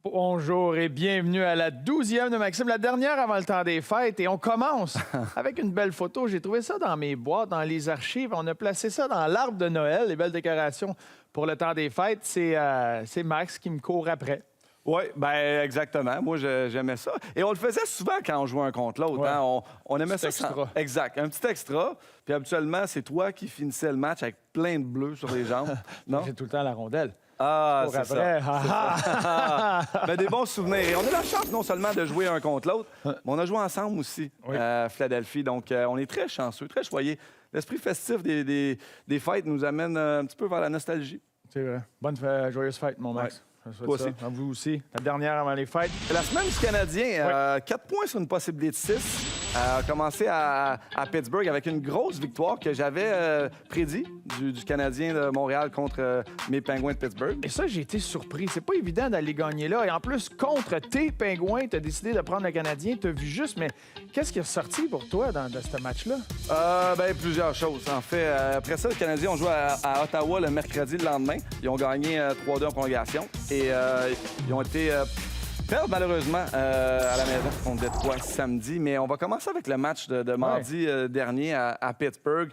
Bonjour et bienvenue à la 12e de Maxime, la dernière avant le temps des fêtes. Et on commence avec une belle photo. J'ai trouvé ça dans mes boîtes, dans les archives. On a placé ça dans l'arbre de Noël, les belles décorations pour le temps des fêtes. C'est Max qui me court après. Oui, bien exactement. Moi, j'aimais ça. Et on le faisait souvent quand on jouait un contre l'autre. Ouais. Hein? On aimait ça. Extra. Exact. Un petit extra. Puis habituellement, c'est toi qui finissais le match avec plein de bleus sur les jambes. Non? J'ai tout le temps la rondelle. Ah, Pour c'est après. ça. Ben, des bons souvenirs. Et on a la chance non seulement de jouer un contre l'autre, mais on a joué ensemble aussi Oui. à Philadelphie. Donc, on est très chanceux, très choyés. L'esprit festif des fêtes nous amène un petit peu vers la nostalgie. C'est vrai. Bonne joyeuse fête, mon Max. Ouais. Je souhaite Toi ça. aussi. À vous aussi. La dernière avant les fêtes. La semaine du Canadien, 4 points sur une possibilité de 6. A commencé à Pittsburgh avec une grosse victoire que j'avais prédit du Canadien de Montréal contre mes Penguins de Pittsburgh. Et ça, j'ai été surpris. C'est pas évident d'aller gagner là. Et en plus, contre tes Pingouins, tu as décidé de prendre le Canadien. Tu as vu juste, mais qu'est-ce qui est sorti pour toi dans ce match-là? Ben, plusieurs choses. En fait, après ça, les Canadiens ont joué à Ottawa le mercredi le lendemain. Ils ont gagné 3-2 en prolongation. Et ils ont été perdre malheureusement à la maison contre Détroit samedi. Mais on va commencer avec le match de mardi dernier à Pittsburgh.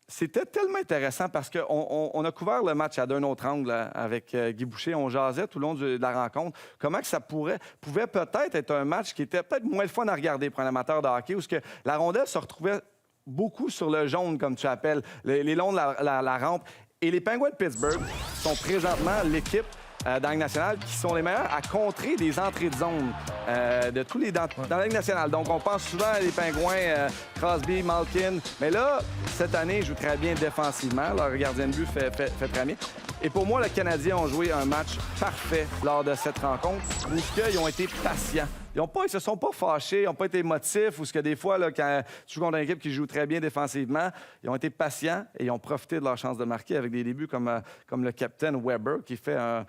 C'était tellement intéressant parce qu'on a couvert le match d'un autre angle avec Guy Boucher. On jasait tout le long de la rencontre. Comment que ça pouvait peut-être être un match qui était peut-être moins le fun à regarder pour un amateur de hockey, où ce que la rondelle se retrouvait beaucoup sur le jaune, comme tu appelles, les longs de la rampe. Et les Penguins de Pittsburgh sont présentement l'équipe dans la Ligue nationale qui sont les meilleurs à contrer des entrées de zone de tous les dans la Ligue nationale. Donc, on pense souvent à les Pingouins, Crosby, Malkin. Mais là, cette année, ils jouent très bien défensivement. Leur gardien de but fait très bien. Et pour moi, les Canadiens ont joué un match parfait lors de cette rencontre où ils ont été patients. Ils se sont pas fâchés, ils n'ont pas été émotifs, ou ce que des fois, là, quand tu joues contre une équipe qui joue très bien défensivement, ils ont été patients et ils ont profité de leur chance de marquer avec des débuts comme le capitaine Weber qui fait un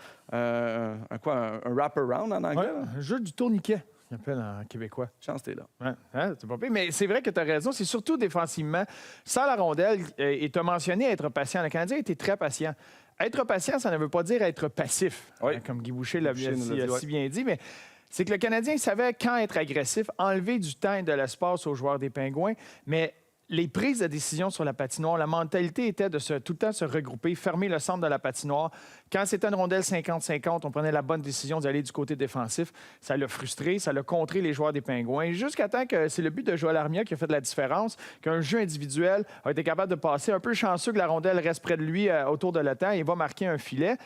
wrap-around en anglais. Ouais, un jeu du tourniquet, qu'on appelle en québécois. Chance, t'es là. Ouais, hein, c'est pas pire. Mais c'est vrai que tu as raison. C'est surtout défensivement. Sans la rondelle, et tu as mentionné être patient. Le Canadien était très patient. Être patient, ça ne veut pas dire être passif, Oui. hein, comme Guy Boucher l'a Boucher nous l'a dit, si bien dit, mais c'est que le Canadien savait quand être agressif, enlever du temps et de l'espace aux joueurs des Pingouins, mais les prises de décision sur la patinoire, la mentalité était de tout le temps se regrouper, fermer le centre de la patinoire. Quand c'était une rondelle 50-50, on prenait la bonne décision d'aller du côté défensif. Ça l'a frustré, ça l'a contré les joueurs des Pingouins, jusqu'à temps que c'est le but de Joël Armia qui a fait de la différence, qu'un jeu individuel a été capable de passer. Un peu chanceux que la rondelle reste près de lui autour de le temps et va marquer un filet.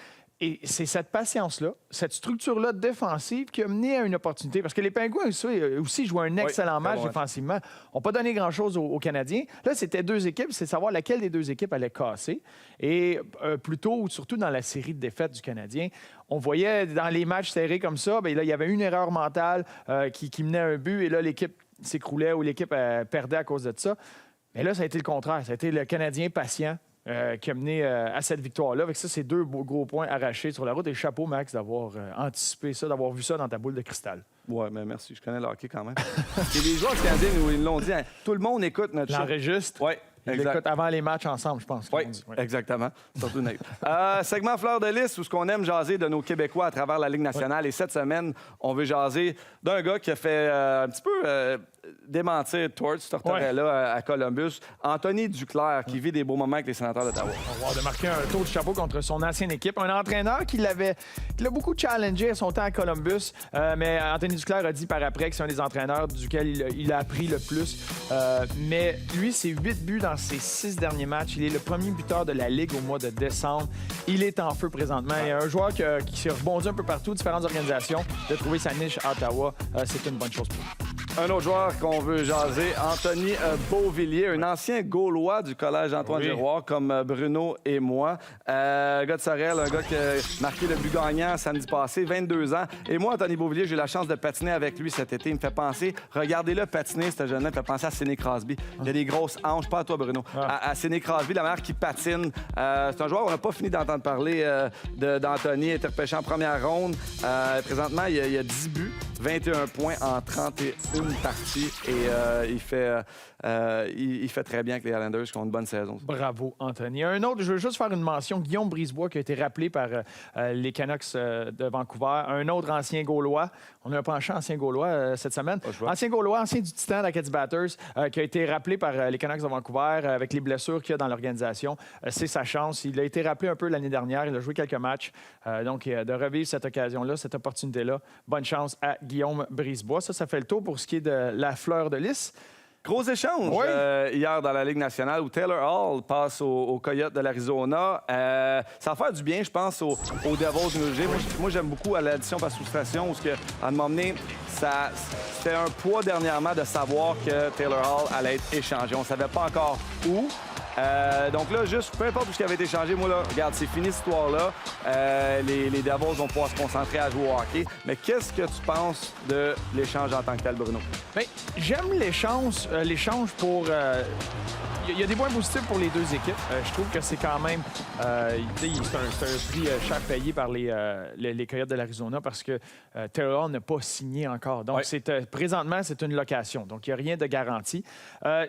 Et c'est cette patience-là, cette structure-là défensive qui a mené à une opportunité. Parce que les Pingouins aussi jouent un excellent match défensivement. Ils n'ont pas donné grand-chose aux Canadiens. Là, c'était deux équipes. C'est savoir laquelle des deux équipes allait casser. Et plutôt, surtout dans la série de défaites du Canadien, on voyait dans les matchs serrés comme ça, bien, là, il y avait une erreur mentale qui menait à un but. Et là, l'équipe s'écroulait ou l'équipe perdait à cause de ça. Mais là, ça a été le contraire. Ça a été le Canadien patient qui a mené à cette victoire-là. Avec ça, c'est deux gros points arrachés sur la route. Et chapeau, Max, d'avoir anticipé ça, d'avoir vu ça dans ta boule de cristal. Oui, mais merci. Je connais le hockey quand même. Et les joueurs du Canadien, ils l'ont dit. Hein, tout le monde écoute notre show. L'enregistre. Oui, Ils exact. l'écoutent avant les matchs ensemble, je pense. Oui, exactement. Surtout Nate. Segment Fleur de lys, où ce qu'on aime jaser de nos Québécois à travers la Ligue nationale. Et cette semaine, on veut jaser d'un gars qui a fait un petit peu démentir Tortorella à Columbus. Anthony Duclair, qui vit des beaux moments avec les Sénateurs d'Ottawa. On va de marquer un tour de chapeau contre son ancienne équipe. Un entraîneur qui l'a beaucoup challengé à son temps à Columbus. Mais Anthony Duclair a dit par après que c'est un des entraîneurs duquel il a appris le plus. Mais lui, c'est 8 buts dans ses 6 derniers matchs. Il est le premier buteur de la Ligue au mois de décembre. Il est en feu présentement. Il y a un joueur qui s'est rebondi un peu partout, différentes organisations, de trouver sa niche à Ottawa. C'est une bonne chose pour lui. Un autre joueur qu'on veut jaser, Anthony Beauvillier, un ancien Gaulois du Collège Antoine Giroir, comme Bruno et moi. Gars de Sorel, un gars qui a marqué le but gagnant samedi passé, 22 ans. Et moi, Anthony Beauvillier, j'ai eu la chance de patiner avec lui cet été. Il me fait penser, regardez-le patiner, ce jeune-là, il me fait penser à Sidney Crosby. Il a des grosses hanches, pas à toi, Bruno. À Sidney Crosby, la manière qui patine. C'est un joueur, on n'a pas fini d'entendre parler d'Anthony, été repêché en première ronde. Présentement, il y a 10 buts. 21 points en 31 parties. Et il fait très bien avec les Islanders qui ont une bonne saison. Bravo, Anthony. Un autre, je veux juste faire une mention, Guillaume Brisebois, qui a été rappelé par les Canucks de Vancouver. Un autre ancien Gaulois. On a un penchant ancien Gaulois cette semaine. Ancien Gaulois, ancien du Titan d'Acadie Batters, qui a été rappelé par les Canucks de Vancouver avec les blessures qu'il y a dans l'organisation. C'est sa chance. Il a été rappelé un peu l'année dernière. Il a joué quelques matchs. Donc, de revivre cette occasion-là, cette opportunité-là. Bonne chance à Guillaume Brisebois. Ça fait le tour pour ce qui est de la fleur de lys. Gros échange hier dans la Ligue nationale où Taylor Hall passe aux Coyotes de l'Arizona. Ça va faire du bien, je pense, aux Devils de New Jersey. Moi, j'aime beaucoup à l'addition par soustraction où, à un moment donné, c'était un poids dernièrement de savoir que Taylor Hall allait être échangé. On ne savait pas encore où. Donc là, juste, peu importe où ce qui avait été changé, moi, là, regarde, c'est fini cette histoire-là. Les Devils vont pouvoir se concentrer à jouer au hockey. Mais qu'est-ce que tu penses de l'échange en tant que tel, Bruno? Bien, j'aime l'échange pour... Il y a des points positifs pour les deux équipes. Je trouve que c'est quand même... c'est un prix cher payé par les Coyotes de l'Arizona parce que Taylor Hall n'a pas signé encore. Donc, présentement, c'est une location. Donc, il n'y a rien de garanti.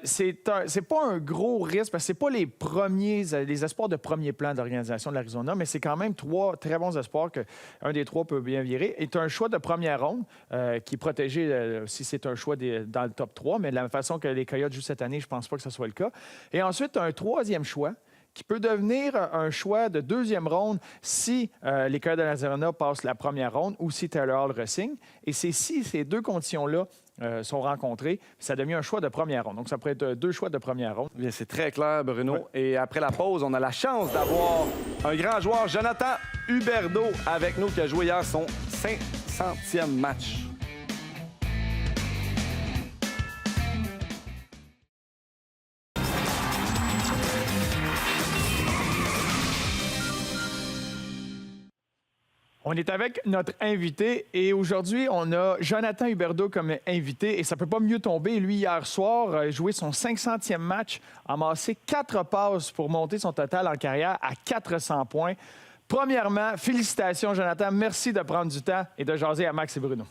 C'est pas un gros risque parce que c'est pas les espoirs de premier plan de l'organisation de l'Arizona, mais c'est quand même 3 très bons espoirs qu'un des 3 peut bien virer. Et un choix de première ronde qui est protégé si c'est un choix dans le top 3, mais de la façon que les Coyotes jouent cette année, je pense pas que ce soit le cas. Et ensuite, un 3e choix qui peut devenir un choix de 2e ronde si les Coyotes de l'Arizona passent la première ronde ou si Taylor Hall re-signe. Et c'est si ces 2 conditions-là sont rencontrées, ça devient un choix de première ronde. Donc, ça pourrait être 2 choix de première ronde. Bien, c'est très clair, Bruno. Ouais. Et après la pause, on a la chance d'avoir un grand joueur, Jonathan Huberdeau, avec nous, qui a joué hier son 500e match. On est avec notre invité et aujourd'hui, on a Jonathan Huberdeau comme invité et ça peut pas mieux tomber. Lui, hier soir, a joué son 500e match, a amassé 4 passes pour monter son total en carrière à 400 points. Premièrement, félicitations, Jonathan. Merci de prendre du temps et de jaser à Max et Bruno.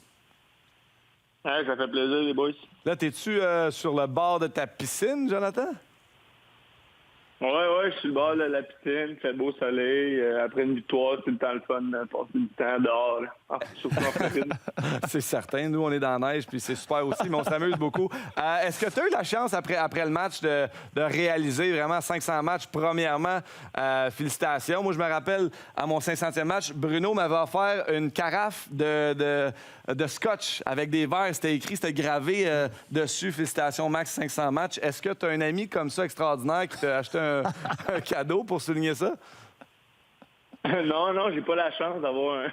Ouais, ça fait plaisir, les boys. Là, t'es-tu sur le bord de ta piscine, Jonathan? Ouais, je suis sur le bord de la piscine, il fait beau soleil. Après une victoire, c'est le temps le fun de passer du temps dehors. Surtout en Floride. C'est certain. Nous, on est dans la neige, puis c'est super aussi, mais on s'amuse beaucoup. Est-ce que tu as eu la chance, après le match, de réaliser vraiment 500 matchs? Premièrement, félicitations. Moi, je me rappelle, à mon 500e match, Bruno m'avait offert une carafe de scotch avec des verres. C'était écrit, c'était gravé dessus. Félicitations, Max, 500 matchs. Est-ce que tu as un ami comme ça extraordinaire qui t'a acheté un cadeau pour souligner ça? Non, j'ai pas la chance d'avoir un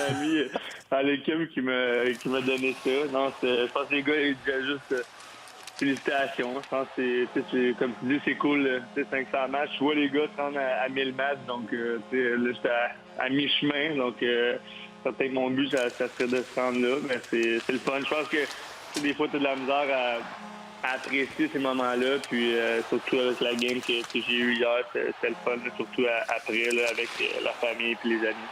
ami à l'équipe qui m'a donné ça. Non, je pense que les gars, ils disaient juste félicitations. Je pense que c'est comme tu dis, c'est cool, 500 matchs. Je vois les gars se rendre à 1000 matchs, donc là, j'étais à mi-chemin. Donc, peut-être que mon but, ça serait de se rendre là, mais c'est le fun. Je pense que des fois, tu as de la misère à apprécier ces moments-là, puis surtout avec la game que j'ai eue hier, c'était le fun, surtout après, là, avec la famille et les amis.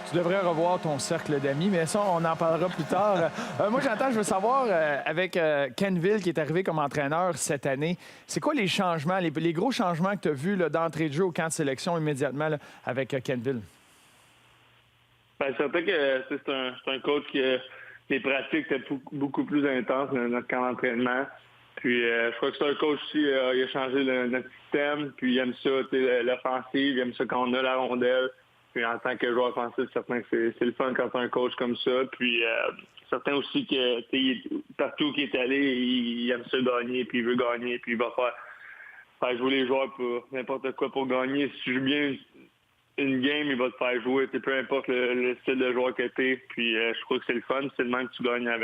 Tu devrais revoir ton cercle d'amis, mais ça, on en parlera plus tard. Moi, j'entends, je veux savoir, avec Kenville qui est arrivé comme entraîneur cette année, c'est quoi les changements, les gros changements que tu as vus d'entrée de jeu au camp de sélection immédiatement là, avec Kenville? Bien, c'est certain que c'est un coach que les pratiques étaient beaucoup plus intenses dans notre camp d'entraînement. Puis je crois que c'est un coach aussi, il a changé notre système, puis il aime ça, l'offensive, il aime ça quand on a la rondelle. Puis en tant que joueur offensif, c'est certain que c'est le fun quand tu as un coach comme ça. Puis certain aussi que partout où il est allé, il aime ça gagner, puis il veut gagner, puis il va faire jouer les joueurs pour n'importe quoi pour gagner. Si tu joues bien une game, il va te faire jouer, peu importe le style de joueur que tu es. Puis je crois que c'est le fun, c'est le même que tu gagnes en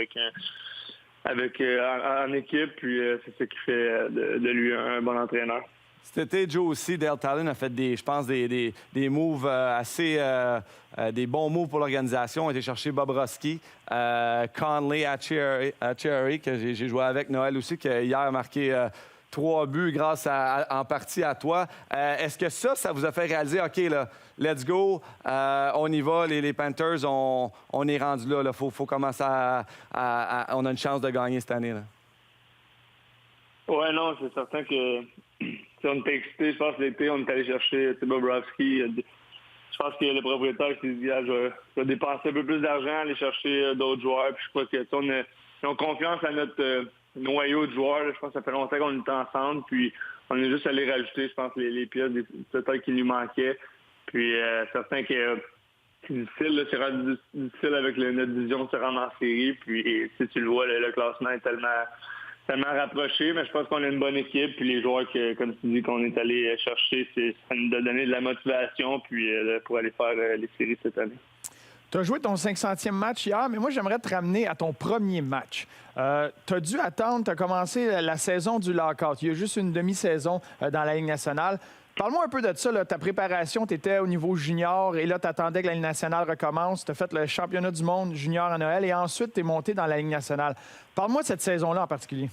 équipe, puis c'est ce qui fait de lui un bon entraîneur. Cet été, Joe aussi, Dale Tallon a fait des moves des bons moves pour l'organisation. Il a été chercher Bob Roski, Conley Achiari, que j'ai joué avec Noël aussi, qui a hier marqué 3 buts grâce en partie à toi. Est-ce que ça vous a fait réaliser, OK, là, let's go, on y va, les Panthers, on est rendu là. Il faut commencer on a une chance de gagner cette année. Là. Ouais, non, c'est certain que on était excités. Je pense que l'été, on est allé chercher Bobrovsky. Je pense que le propriétaire s'est dit je vais dépenser un peu plus d'argent, aller chercher d'autres joueurs. Puis je crois que on a confiance à notre noyau de joueurs. Là. Je pense que ça fait longtemps qu'on était ensemble. Puis on est juste allé rajouter, je pense, les pièces peut-être qui nous manquaient. Puis certain que c'est difficile, là, c'est rendu difficile avec notre division de se rendre en série. Puis si tu le vois, le classement est tellement rapproché, mais je pense qu'on a une bonne équipe. Puis les joueurs, comme tu dis, qu'on est allé chercher, ça nous a donné de la motivation puis, pour aller faire les séries cette année. Tu as joué ton 500e match hier, mais moi, j'aimerais te ramener à ton premier match. Tu as dû attendre, tu as commencé la saison du lockout. Il y a juste une demi-saison dans la Ligue nationale. Parle-moi un peu de ça, là, ta préparation. Tu étais au niveau junior et là, tu attendais que la Ligue nationale recommence. Tu as fait le championnat du monde junior à Noël et ensuite, tu es monté dans la Ligue nationale. Parle-moi de cette saison-là en particulier.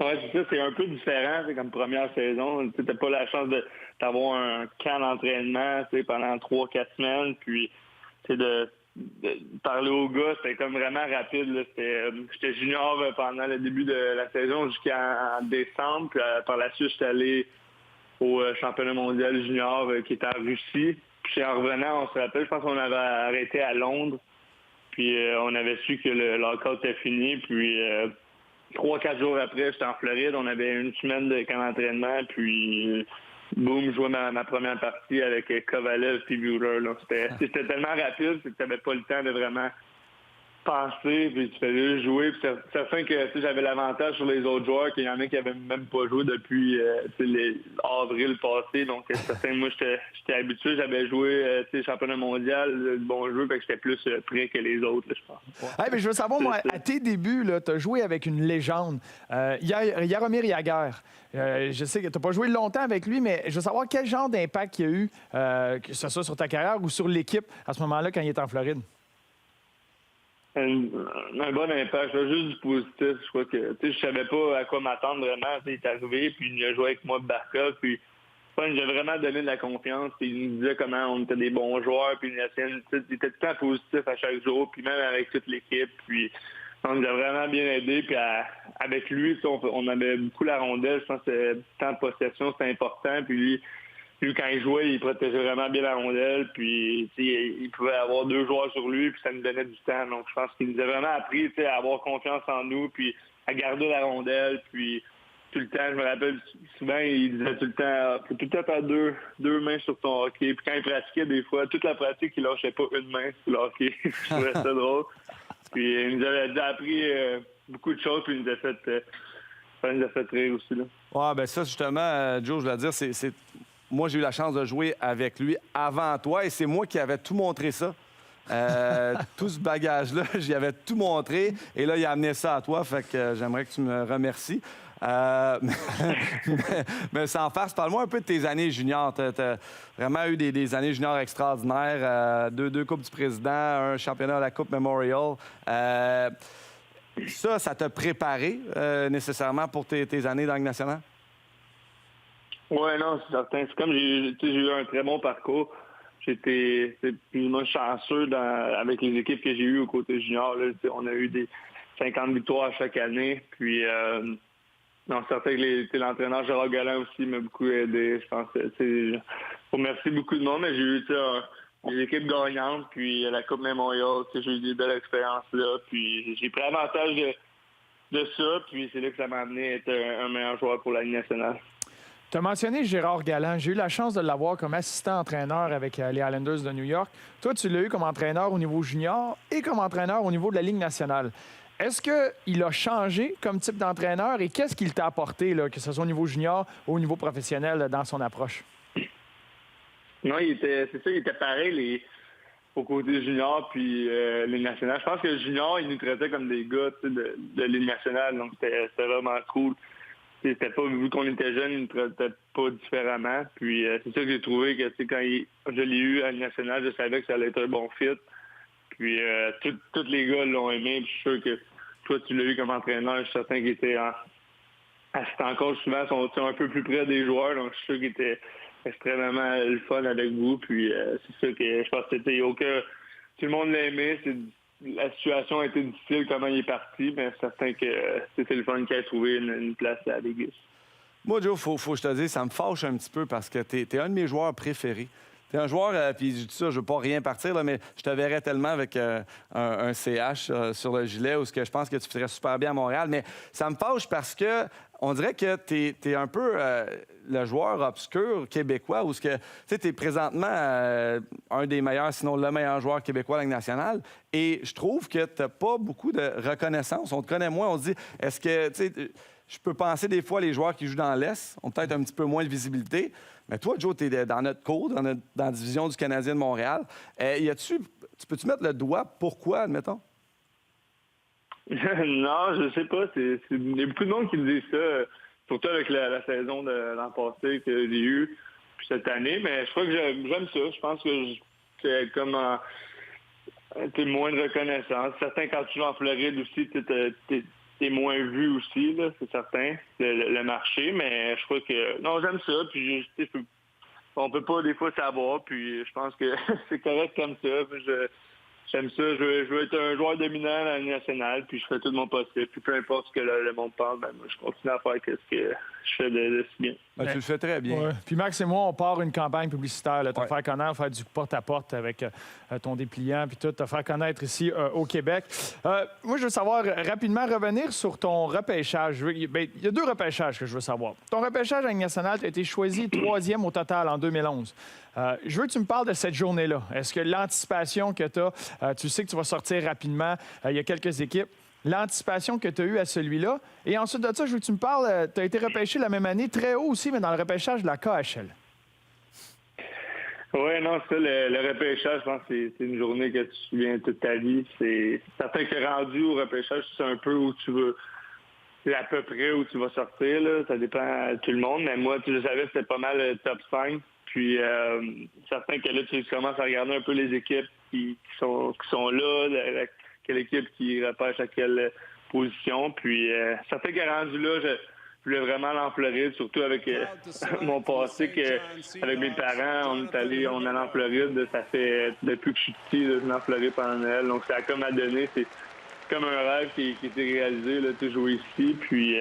Oui, c'est ça. C'est un peu différent comme première saison. Tu n'as pas la chance d'avoir un camp d'entraînement pendant 3-4 semaines. Puis, de parler aux gars, c'était comme vraiment rapide. Là. J'étais junior pendant le début de la saison jusqu'en décembre. Puis, par la suite, j'étais allé au championnat mondial junior qui était en Russie. Puis en revenant, on se rappelle, je pense qu'on avait arrêté à Londres. Puis on avait su que le lockout était fini. Puis 3-4 jours après, j'étais en Floride. On avait une semaine de camp d'entraînement. Puis boum, je jouais ma première partie avec Kovalev et Mueller. C'était tellement rapide que tu n'avais pas le temps de vraiment penser, puis tu faisais juste jouer. Puis c'est certain que j'avais l'avantage sur les autres joueurs, qu'il y en a qui n'avaient même pas joué depuis avril passé. Donc, certain, moi, j'étais habitué. J'avais joué championnat mondial, le bon jeu, fait que j'étais plus prêt que les autres, là, je pense. Hey, mais je veux savoir, moi, à tes débuts, tu as joué avec une légende, Jaromir Jagr. Je sais que tu n'as pas joué longtemps avec lui, mais je veux savoir quel genre d'impact il y a eu, que ce soit sur ta carrière ou sur l'équipe à ce moment-là quand il était en Floride. Un bon impact, là, juste du positif. Je crois que je savais pas à quoi m'attendre vraiment. Il est arrivé, puis il a joué avec moi Barca, puis il nous a vraiment donné de la confiance. Puis il nous disait comment on était des bons joueurs, puis il était tout le temps positif à chaque jour, puis même avec toute l'équipe. Puis on nous a vraiment bien aidés. Puis avec lui, on avait beaucoup la rondelle. Je pense que le temps de possession, c'était important. Puis lui, quand il jouait, il protégeait vraiment bien la rondelle. Puis, il pouvait avoir 2 joueurs sur lui, puis ça nous donnait du temps. Donc, je pense qu'il nous a vraiment appris à avoir confiance en nous, puis à garder la rondelle. Puis, tout le temps, je me rappelle souvent, il disait tout le temps, faut tout le temps faire deux mains sur ton hockey. Puis, quand il pratiquait, des fois, toute la pratique, il lâchait pas une main sur le hockey. Je trouvais ça drôle. Puis, il nous avait appris beaucoup de choses, puis il nous a fait rire aussi. Là. Ouais, ben ça, justement, Joe, je veux dire, c'est moi, j'ai eu la chance de jouer avec lui avant toi et c'est moi qui avais tout montré ça. Tout ce bagage-là, j'y avais tout montré et là, il a amené ça à toi. Fait que j'aimerais que tu me remercies. Mais sans farce, parle-moi un peu de tes années juniors. Tu as vraiment eu des années juniors extraordinaires. 2 Coupes du Président, un championnat de la Coupe Memorial. Ça t'a préparé nécessairement pour tes années dans la Ligue nationale? Oui, non, c'est certain. C'est comme j'ai eu un très bon parcours. J'étais plus ou moins chanceux avec les équipes que j'ai eues au côté junior. Là, on a eu des 50 victoires chaque année. Puis, non, c'est certain que l'entraîneur Gérard Galland aussi m'a beaucoup aidé. Je pense je remercie beaucoup de monde, mais j'ai eu des équipes gagnantes. Puis, la Coupe Memorial, j'ai eu des belles expériences là. Puis, j'ai pris avantage de ça. Puis, c'est là que ça m'a amené à être un meilleur joueur pour la Ligue nationale. Tu as mentionné Gérard Galland. J'ai eu la chance de l'avoir comme assistant-entraîneur avec les Islanders de New York. Toi, tu l'as eu comme entraîneur au niveau junior et comme entraîneur au niveau de la Ligue nationale. Est-ce qu'il a changé comme type d'entraîneur et qu'est-ce qu'il t'a apporté, là, que ce soit au niveau junior ou au niveau professionnel, dans son approche? Non, il était pareil au côté junior puis Ligue nationale. Je pense que le junior, il nous traitait comme des gars de Ligue nationale, donc c'était vraiment cool. C'était pas, vu qu'on était jeunes, ils ne traitaient pas différemment. Puis c'est ça que j'ai trouvé que quand je l'ai eu à la nationale, je savais que ça allait être un bon fit. Puis tous les gars l'ont aimé. Puis je suis sûr que toi, tu l'as eu comme entraîneur. Je suis certain qu'il était assistants coach souvent sont un peu plus près des joueurs, donc je suis sûr qu'il était extrêmement le fun avec vous. Puis c'est sûr que je pense que c'était aucun. Tout le monde l'a aimé. La situation a été difficile, comment il est parti, mais c'est certain que c'était le fun qu'il ait trouvé une place à Vegas. Moi, Joe, faut que je te dise, ça me fâche un petit peu parce que t'es un de mes joueurs préférés. T'es un joueur, puis je dis ça, je veux pas rien partir, là, mais je te verrais tellement avec un CH sur le gilet où je pense que tu ferais super bien à Montréal. Mais ça me fâche parce que on dirait que t'es un peu le joueur obscur québécois où tu es présentement un des meilleurs, sinon le meilleur joueur québécois de la Ligue nationale. Et je trouve que t'as pas beaucoup de reconnaissance. On te connaît moins, on se dit, est-ce que, tu sais, je peux penser des fois les joueurs qui jouent dans l'Est ont peut-être un petit peu moins de visibilité. Mais toi, Joe, tu es dans notre cours, dans la division du Canadien de Montréal. Tu peux-tu mettre le doigt pourquoi, admettons? Non, je sais pas. Il y a beaucoup de monde qui me dit ça, surtout avec la saison de l'an passé que j'ai eue, puis cette année. Mais je crois que j'aime ça. Je pense que c'est comme t'es moins de reconnaissance. Certains, quand tu joues en Floride aussi, t'es moins vu aussi, là, c'est certain, le marché. Mais je crois que non, j'aime ça. Puis on peut pas des fois savoir. Puis je pense que c'est correct comme ça. J'aime ça. Je veux être un joueur dominant à la Ligue nationale, puis je fais tout mon possible. Puis peu importe ce que le monde parle, moi, je continue à faire ce que je fais de si bien. Ben, tu le fais très bien. Ouais. Puis Max et moi, on part une campagne publicitaire, te faire connaître, faire du porte-à-porte avec ton dépliant, puis tout, te faire connaître ici au Québec. Moi, je veux savoir rapidement revenir sur ton repêchage. Il y a 2 repêchages que je veux savoir. Ton repêchage à la Ligue nationale, tu as été choisi 3e au total en 2011. Je veux que tu me parles de cette journée-là. Est-ce que l'anticipation que tu as, tu sais que tu vas sortir rapidement, il y a quelques équipes, l'anticipation que tu as eue à celui-là. Et ensuite de ça, je veux que tu me parles, tu as été repêché la même année, très haut aussi, mais dans le repêchage de la KHL. Oui, non, ça, le repêchage, je pense que c'est une journée que tu te souviens toute ta vie. C'est certain que rendu au repêchage, c'est un peu où tu veux. C'est à peu près où tu vas sortir, là. Ça dépend de tout le monde. Mais moi, tu le savais, c'était pas mal le top 5. Puis, certain que là, tu commences à regarder un peu les équipes qui sont là, quelle équipe qui repêche à quelle position. Puis, certain que rendu là, je voulais vraiment aller en Floride, surtout avec mon passé, avec mes parents, on allait en Floride. Ça fait depuis que je suis petit, là, je suis en Floride pendant Noël. Donc, ça a comme à donner. C'est comme un rêve qui était réalisé, là, de jouer ici. Puis,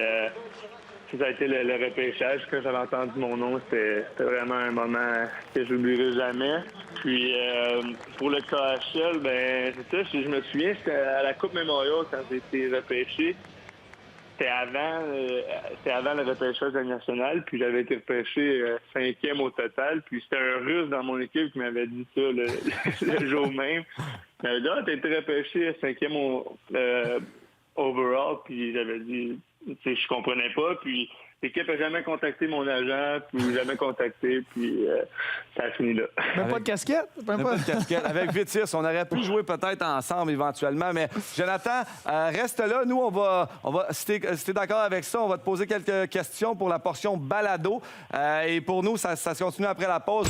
ça a été le repêchage. Quand j'avais entendu mon nom, c'était vraiment un moment que je n'oublierai jamais. Puis pour le KHL, ben c'est ça, je me souviens, c'était à la Coupe Memorial quand j'ai été repêché. C'était avant le repêchage de la nationale, puis j'avais été repêché 5e au total. Puis c'était un Russe dans mon équipe qui m'avait dit ça le jour même. Il m'avait dit « Ah, t'as été repêché 5e overall », puis j'avais dit... je comprenais pas, puis l'équipe n'a jamais contacté mon agent, puis jamais contacté, puis ça a fini là. Même pas de casquette? Même pas de casquette. Avec Vitis, on aurait pu jouer peut-être ensemble éventuellement, mais Jonathan, reste là. Nous, on va si t'es d'accord avec ça, on va te poser quelques questions pour la portion balado. Et pour nous, ça se continue après la pause.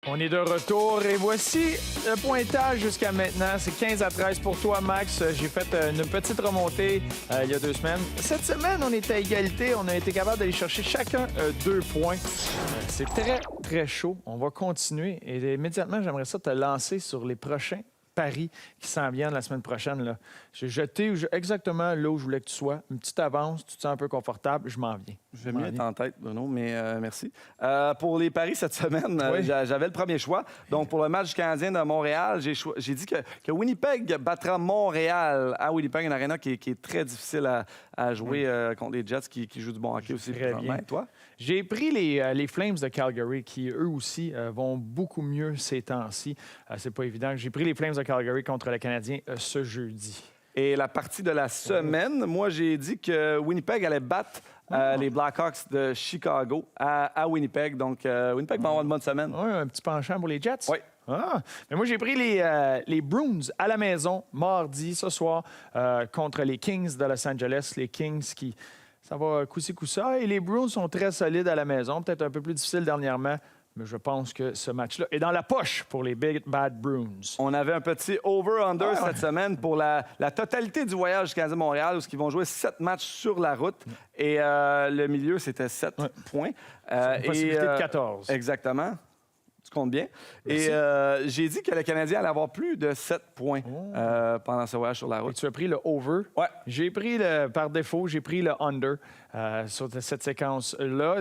On est de retour et voici le pointage jusqu'à maintenant. C'est 15-13 pour toi, Max. J'ai fait une petite remontée il y a 2 semaines. Cette semaine, on était à égalité. On a été capable d'aller chercher chacun 2 points. C'est très, très chaud. On va continuer. Et immédiatement, j'aimerais ça te lancer sur les prochains paris qui s'en viennent la semaine prochaine. Là. J'ai jeté exactement là où je voulais que tu sois. Une petite avance, tu te sens un peu confortable, je m'en viens. Je vais mieux être en tête, Bruno, mais merci. Pour les paris cette semaine, Oui. j'avais le premier choix. Donc, pour le match du Canadien de Montréal, j'ai dit que Winnipeg battra Montréal à Winnipeg, une arena qui est très difficile à jouer contre les Jets qui jouent du bon hockey aussi. Très bien. Toi? J'ai pris les Flames de Calgary qui, eux aussi, vont beaucoup mieux ces temps-ci. C'est pas évident. J'ai pris les Flames de Calgary contre le Canadien ce jeudi. Et la partie de la semaine, moi, j'ai dit que Winnipeg allait battre les Blackhawks de Chicago à Winnipeg. Donc, Winnipeg va avoir une bonne semaine. Oui, un petit penchant pour les Jets. Oui. Ah, mais moi, j'ai pris les Bruins à la maison mardi, ce soir, contre les Kings de Los Angeles. Les Kings qui... Ça va coup-ci, coup-ça. Et les Bruins sont très solides à la maison. Peut-être un peu plus difficile dernièrement. Mais je pense que ce match-là est dans la poche pour les Big Bad Bruins. On avait un petit over-under cette semaine pour la totalité du voyage du Canadien-Montréal, où ils vont jouer 7 matchs sur la route. Et le milieu, c'était 7 points. Une possibilité de 14. Exactement. Tu comptes bien. Merci. Et j'ai dit que le Canadien allait avoir plus de 7 points pendant ce voyage sur la Et route. tu as pris le over. Ouais. J'ai pris par défaut, j'ai pris le under sur cette séquence-là.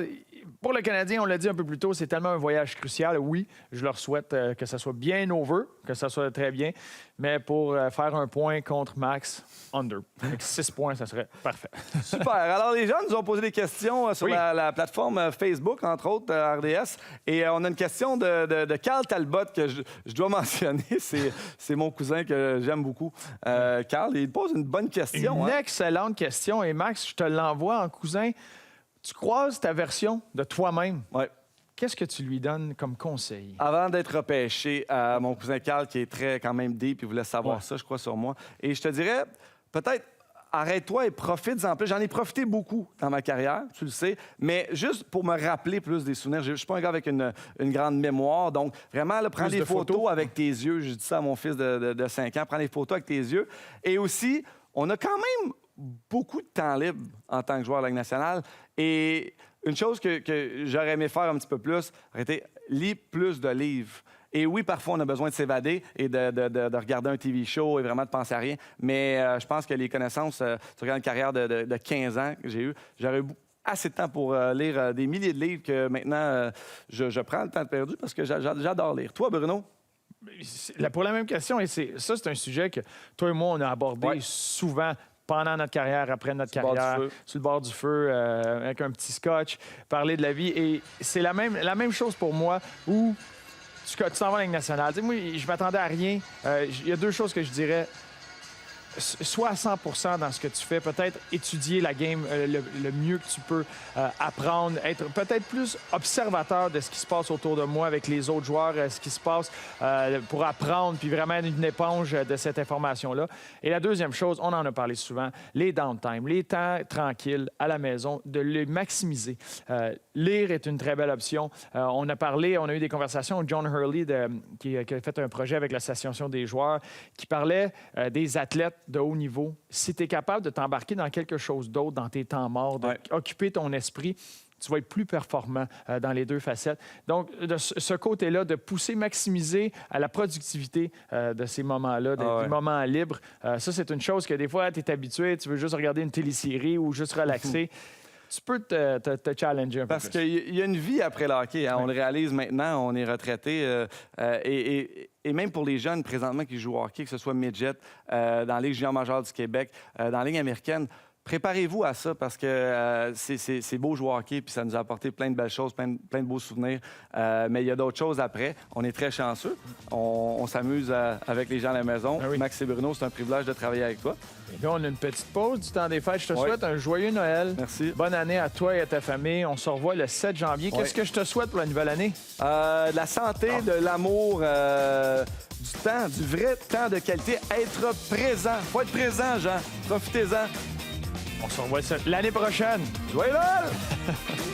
Pour le Canadien, on l'a dit un peu plus tôt, c'est tellement un voyage crucial. Oui, je leur souhaite que ça soit bien over, que ça soit très bien. Mais pour faire un point contre Max, under. Avec 6 points, ça serait parfait. Super. Alors, les gens nous ont posé des questions sur Oui. la plateforme Facebook, entre autres, RDS. Et on a une question de Carl Talbot que je dois mentionner. C'est mon cousin que j'aime beaucoup. Carl, il pose une bonne question. Une excellente question. Et Max, je te l'envoie en cousin. Tu croises ta version de toi-même. Ouais. Qu'est-ce que tu lui donnes comme conseil? Avant d'être repêché, mon cousin Carl, qui est très quand même deep, il voulait savoir ça, je crois, sur moi. Et je te dirais, peut-être, arrête-toi et profite-en plus. J'en ai profité beaucoup dans ma carrière, tu le sais, mais juste pour me rappeler plus des souvenirs. Je ne suis pas un gars avec une grande mémoire, donc vraiment, là, prends Plus des de photos avec tes yeux. Je dis ça à mon fils de 5 ans, prends des photos avec tes yeux. Et aussi, on a quand même beaucoup de temps libre en tant que joueur de la Ligue nationale. Et une chose que j'aurais aimé faire un petit peu plus, arrêtez, lis plus de livres. Et oui, parfois, on a besoin de s'évader et de regarder un TV show et vraiment de penser à rien. Mais je pense que les connaissances, tu regardes une carrière de 15 ans que j'ai eue, j'aurais eu assez de temps pour lire des milliers de livres que maintenant, je prends le temps de perdu parce que j'adore lire. Toi, Bruno? Pour la même question, et c'est un sujet que toi et moi, on a abordé souvent pendant notre carrière, après notre carrière, sur le bord du feu, avec un petit scotch, parler de la vie. Et c'est la même chose pour moi où tu t'en vas à la Ligue nationale. Tu sais, moi, je m'attendais à rien. Il y a 2 choses que je dirais. Sois à 100 % dans ce que tu fais. Peut-être étudier la game le mieux que tu peux, apprendre, être peut-être plus observateur de ce qui se passe autour de moi avec les autres joueurs, ce qui se passe pour apprendre, puis vraiment être une éponge de cette information-là. Et la deuxième chose, on en a parlé souvent, les downtime, les temps tranquilles à la maison, de les maximiser. Lire est une très belle option. On a eu des conversations avec John Hurley qui a fait un projet avec l'Association des joueurs qui parlait des athlètes de haut niveau. Si tu es capable de t'embarquer dans quelque chose d'autre dans tes temps morts, d'occuper ton esprit, tu vas être plus performant dans les 2 facettes. Donc, de ce côté-là, de pousser, maximiser à la productivité de ces moments-là, des moments libres, ça, c'est une chose que des fois, tu es habitué, tu veux juste regarder une télésérie ou juste relaxer. Tu peux te challenger un peu Parce plus. qu'il y a une vie après le hockey. Hein? On le réalise maintenant, on est retraité. Et même pour les jeunes présentement qui jouent au hockey, que ce soit midget, dans la Ligue junior majeure du Québec, dans la Ligue américaine, préparez-vous à ça parce que c'est beau jouer au hockey puis ça nous a apporté plein de belles choses, plein de beaux souvenirs. Mais il y a d'autres choses après. On est très chanceux. On s'amuse avec les gens à la maison. Ah oui. Max et Bruno, c'est un privilège de travailler avec toi. Et là, on a une petite pause du temps des fêtes. Je te souhaite un joyeux Noël. Merci. Bonne année à toi et à ta famille. On se revoit le 7 janvier. Qu'est-ce que je te souhaite pour la nouvelle année? De la santé, de l'amour, du temps, du vrai temps de qualité. Être présent. Faut être présent, Jean. Profitez-en. On se revoit l'année prochaine. Joyeux Noël!